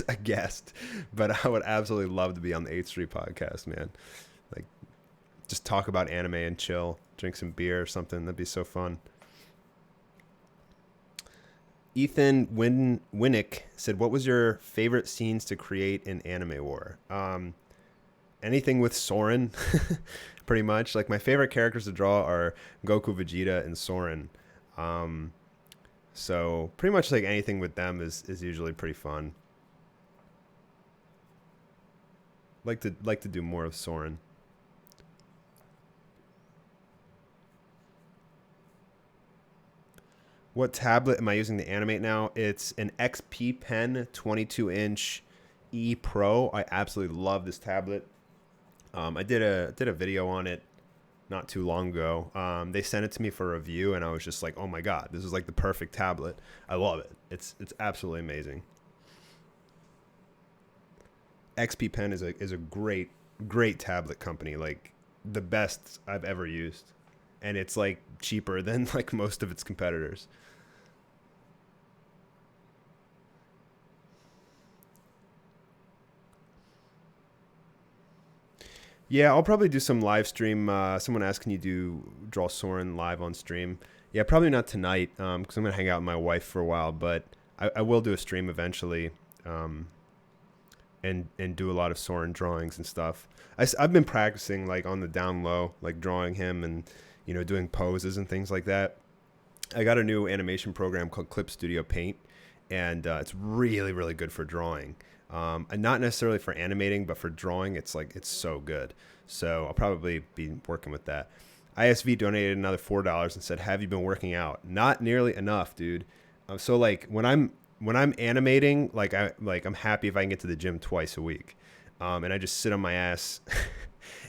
a guest. But I would absolutely love to be on the H3 podcast, man. Like, just talk about anime and chill, drink some beer or something. That'd be so fun. Ethan Winnick said, "What was your favorite scenes to create in Anime War?" Anything with Soren, pretty much. Like, my favorite characters to draw are Goku, Vegeta, and Soren. So pretty much like anything with them is usually pretty fun. Like to do more of Soren. What tablet am I using to animate now? It's an XP Pen 22-inch E Pro. I absolutely love this tablet. I did a video on it not too long ago. They sent it to me for review, and I was just like, oh my god, this is like the perfect tablet. I love it. It's absolutely amazing. XP Pen is a great tablet company, like the best I've ever used, and it's like cheaper than like most of its competitors. Yeah, I'll probably do some live stream. Someone asked, can you do Draw Soren live on stream? Yeah, probably not tonight because I'm going to hang out with my wife for a while, but I will do a stream eventually um, and do a lot of Soren drawings and stuff. I've been practicing like on the down low, like drawing him and, doing poses and things like that. I got a new animation program called Clip Studio Paint, and it's really, really good for drawing. And not necessarily for animating, but for drawing, it's so good. So I'll probably be working with that. ISV donated another $4 and said, "Have you been working out?" Not nearly enough, dude. So like when I'm animating, I'm happy if I can get to the gym twice a week, and I just sit on my ass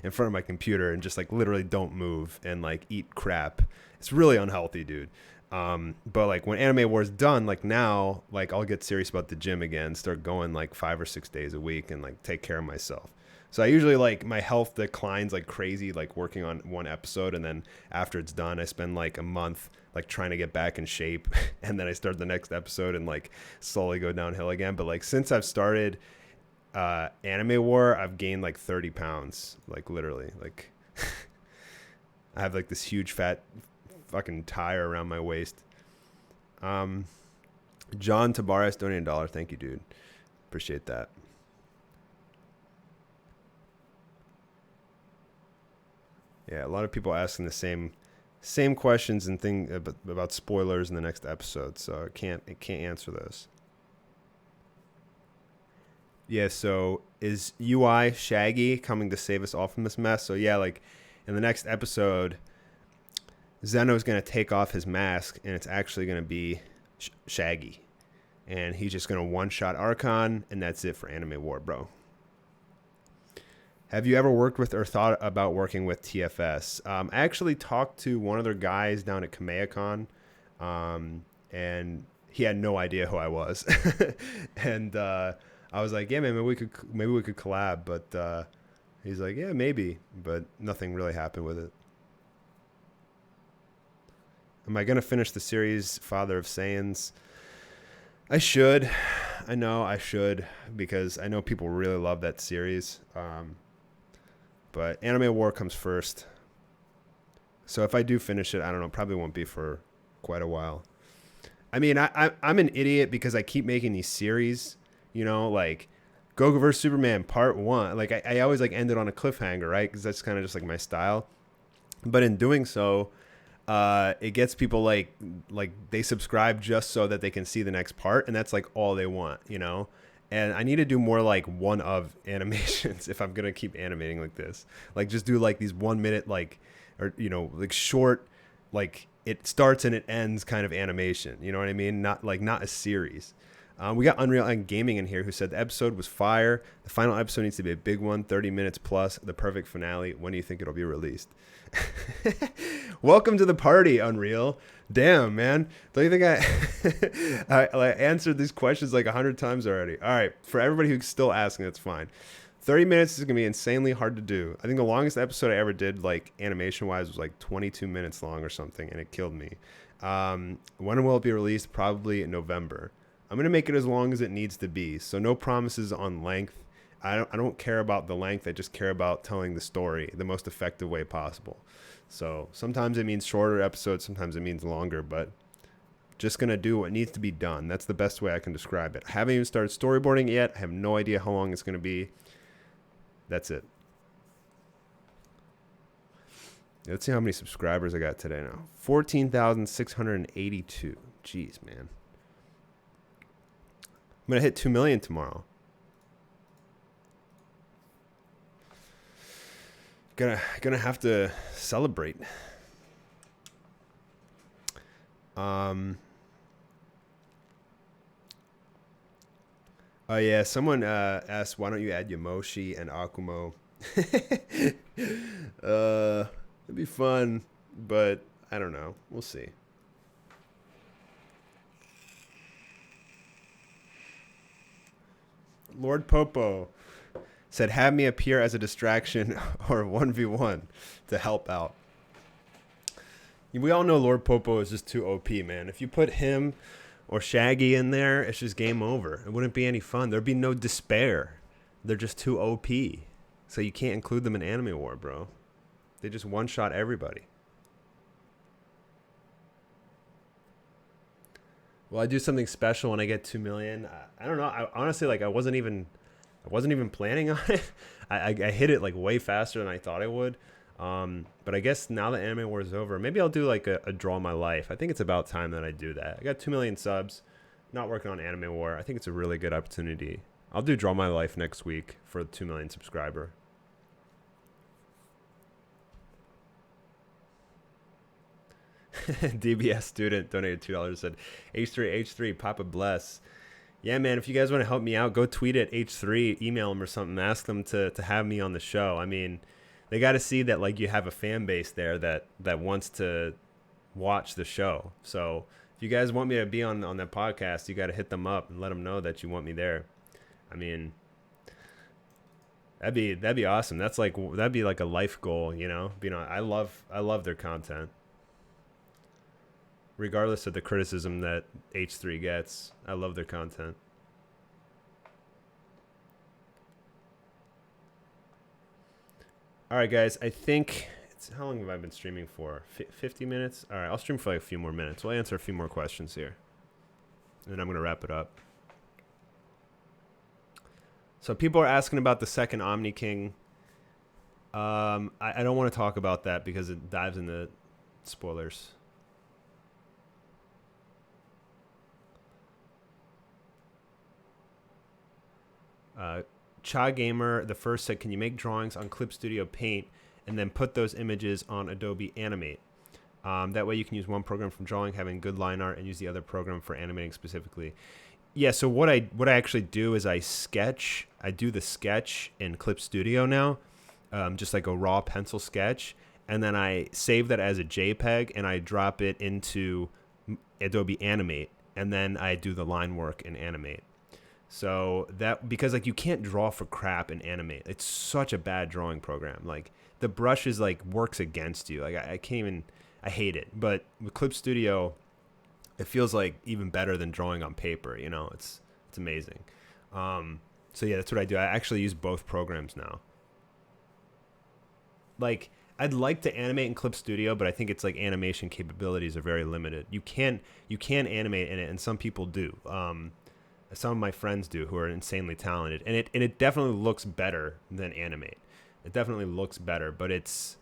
in front of my computer and just like literally don't move and like eat crap. It's really unhealthy, dude. But like when Anime War is done, like now, like I'll get serious about the gym again, start going like 5 or 6 days a week and like take care of myself. So I usually like my health declines like crazy, like working on one episode. And then after it's done, I spend like a month like trying to get back in shape. And then I start the next episode and like slowly go downhill again. But like since I've started Anime War, I've gained like 30 pounds, like literally. Like I have like this huge fat fucking tire around my waist. John Tabares donated $1. Thank you, dude. Appreciate that. Yeah, a lot of people asking the same questions and thing about spoilers in the next episode, so I can't answer those. Yeah, so is UI Shaggy coming to save us all from this mess? So yeah, like in the next episode, Zeno's going to take off his mask, and it's actually going to be Shaggy. And he's just going to one-shot Archon, and that's it for Anime War, bro. Have you ever worked with or thought about working with TFS? I actually talked to one of their guys down at KamehaCon, and he had no idea who I was. And I was like, yeah, man, maybe we could collab. But he's like, yeah, maybe. But nothing really happened with it. Am I going to finish the series Father of Saiyans? I should. I know I should because I know people really love that series. But Anime War comes first. So if I do finish it, I don't know, probably won't be for quite a while. I mean, I'm an idiot because I keep making these series, like Goku vs. Superman Part 1. Like I always like end it on a cliffhanger, right? Because that's kind of just like my style. But in doing so, it gets people like they subscribe just so that they can see the next part, and that's like all they want, And I need to do more like one of animations if I'm gonna keep animating like this. Like just do like these 1 minute like short, like it starts and it ends kind of animation. You know what I mean? Not a series. We got Unreal and Gaming in here who said the episode was fire. The final episode needs to be a big one, 30 minutes plus, the perfect finale. When do you think it'll be released? Welcome to the party, Unreal. Damn, man. Don't you think I answered these questions like 100 times already? All right. For everybody who's still asking, that's fine. 30 minutes is going to be insanely hard to do. I think the longest episode I ever did, like animation-wise, was like 22 minutes long or something, and it killed me. When will it be released? Probably in November. I'm going to make it as long as it needs to be. So no promises on length. I don't care about the length. I just care about telling the story the most effective way possible. So sometimes it means shorter episodes. Sometimes it means longer, but just going to do what needs to be done. That's the best way I can describe it. I haven't even started storyboarding it yet. I have no idea how long it's going to be. That's it. Let's see how many subscribers I got today now. 14,682. Jeez, man. I'm going to hit 2 million tomorrow. Gonna have to celebrate. Oh yeah, someone asked, why don't you add Yamoshi and Akumo? It'd be fun, but I don't know. We'll see. Lord Popo said, have me appear as a distraction or 1v1 to help out. We all know Lord Popo is just too OP, man. If you put him or Shaggy in there, it's just game over. It wouldn't be any fun. There'd be no despair. They're just too OP. So you can't include them in Anime War, bro. They just one-shot everybody. Will I do something special when I get 2 million? I don't know. I honestly, like, I wasn't even planning on it. I hit it like way faster than I thought I would. But I guess now that Anime War is over, maybe I'll do like a draw my life. I think it's about time that I do that. I got 2 million subs, not working on Anime War. I think it's a really good opportunity. I'll do draw my life next week for the 2 million subscriber. DBS student donated $2, said H3 Papa bless. Yeah, man, if you guys want to help me out, go tweet at H3, email them or something, ask them to have me on the show. I mean, they got to see that like you have a fan base there that wants to watch the show. So if you guys want me to be on that podcast, you got to hit them up and let them know that you want me there. I mean, that'd be awesome. That'd be like a life goal, you know. I love their content. Regardless of the criticism that H3 gets, I love their content. All right, guys, I think how long have I been streaming for? 50 minutes? All right, I'll stream for like a few more minutes. We'll answer a few more questions here. And then I'm going to wrap it up. So people are asking about the second Omni King. I don't want to talk about that because it dives into spoilers. Cha Gamer the first said, can you make drawings on Clip Studio Paint and then put those images on Adobe Animate? That way you can use one program for drawing, having good line art, and use the other program for animating specifically. Yeah, so what I actually do is I do the sketch in Clip Studio now, just like a raw pencil sketch, and then I save that as a JPEG and I drop it into Adobe Animate, and then I do the line work in Animate. So that, because like you can't draw for crap in Animate. It's such a bad drawing program. Like the brush is like works against you. Like I can't even, I hate it. But with Clip Studio, it feels like even better than drawing on paper. You know, it's amazing. So yeah, that's what I do. I actually use both programs now. Like I'd like to animate in Clip Studio, but I think it's like animation capabilities are very limited. You can animate in it, and some people do. Some of my friends do, who are insanely talented, and it definitely looks better than Animate. It definitely looks better, but it's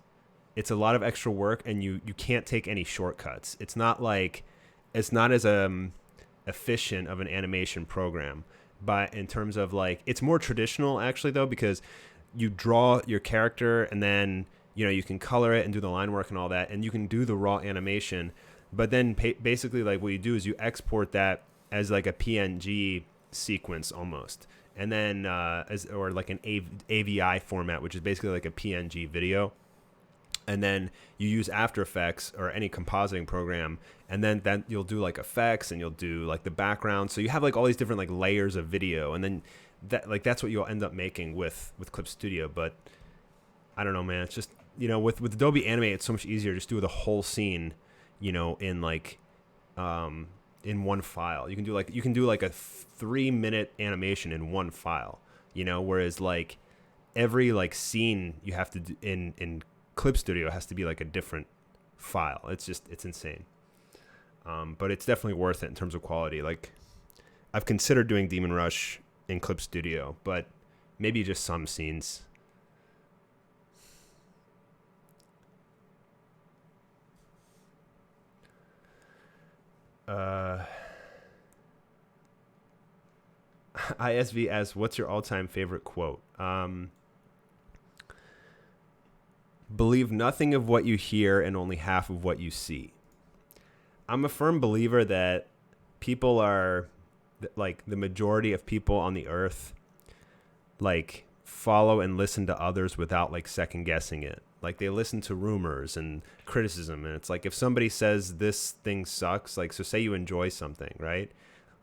a lot of extra work, and you can't take any shortcuts. It's not as efficient of an animation program, but in terms of like, it's more traditional actually though, because you draw your character and then you can color it and do the line work and all that, and you can do the raw animation, but then basically like what you do is you export that as like a PNG sequence almost, and then or like an AVI format, which is basically like a PNG video, and then you use After Effects or any compositing program, and then you'll do like effects and you'll do like the background, so you have like all these different like layers of video, and then that's what you'll end up making with Clip Studio. But I don't know, man, it's just with Adobe Animate it's so much easier. Just do the whole scene in like in one file. You can do like a 3-minute animation in one file, whereas like every like scene you have to do in Clip Studio has to be like a different file. It's insane. But it's definitely worth it in terms of quality. Like I've considered doing Demon Rush in Clip Studio, but maybe just some scenes. ISV asks, what's your all-time favorite quote? Believe nothing of what you hear and only half of what you see. I'm a firm believer that people are like the majority of people on the earth like follow and listen to others without like second guessing it. Like they listen to rumors and criticism, and it's like if somebody says this thing sucks, like so say you enjoy something, right?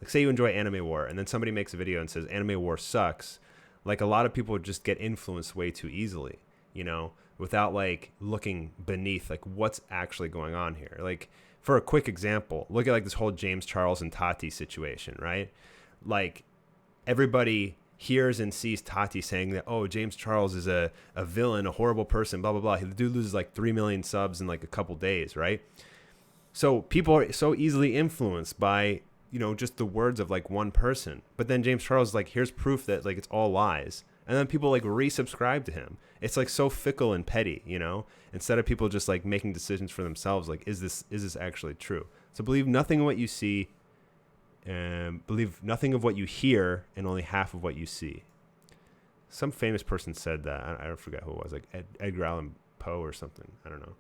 Like say you enjoy Anime War, and then somebody makes a video and says Anime War sucks. Like a lot of people just get influenced way too easily, you know, without like looking beneath like what's actually going on here. Like for a quick example, look at like this whole James Charles and Tati situation, right? Like everybody hears and sees Tati saying that, oh, James Charles is a villain, a horrible person, blah, blah, blah. The dude loses like 3 million subs in like a couple days, right? So people are so easily influenced by, you know, just the words of like one person. But then James Charles is like, here's proof that like it's all lies. And then people like resubscribe to him. It's like so fickle and petty, you know, instead of people just like making decisions for themselves. Like, is this actually true? So believe nothing of what you see, and believe nothing of what you hear, and only half of what you see. Some famous person said that. I don't forget who it was, like Edgar Allan Poe or something. I don't know.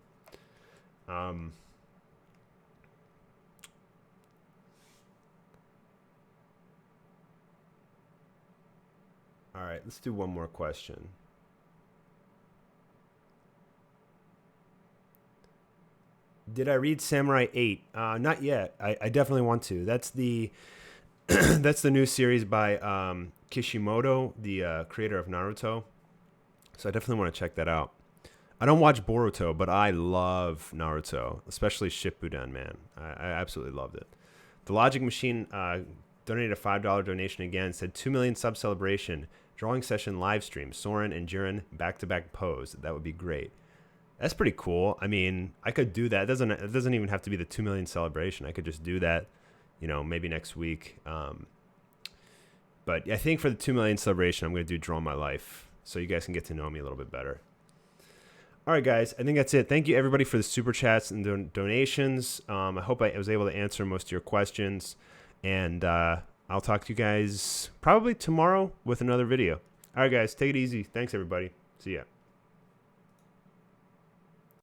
All right, let's do one more question. Did I read Samurai 8? Not yet. I definitely want to. That's the that's the new series by Kishimoto, the creator of Naruto. So I definitely want to check that out. I don't watch Boruto, but I love Naruto, especially Shippuden, man. I absolutely loved it. The Logic Machine donated a $5 donation again. Said 2 million sub celebration, drawing session live stream, Soren and Jiren back-to-back pose. That would be great. That's pretty cool. I mean, I could do that. It doesn't even have to be the 2 million celebration. I could just do that, you know, maybe next week. But I think for the 2 million celebration, I'm going to do Draw My Life, so you guys can get to know me a little bit better. All right, guys, I think that's it. Thank you, everybody, for the super chats and donations. I hope I was able to answer most of your questions. And I'll talk to you guys probably tomorrow with another video. All right, guys, take it easy. Thanks, everybody. See ya.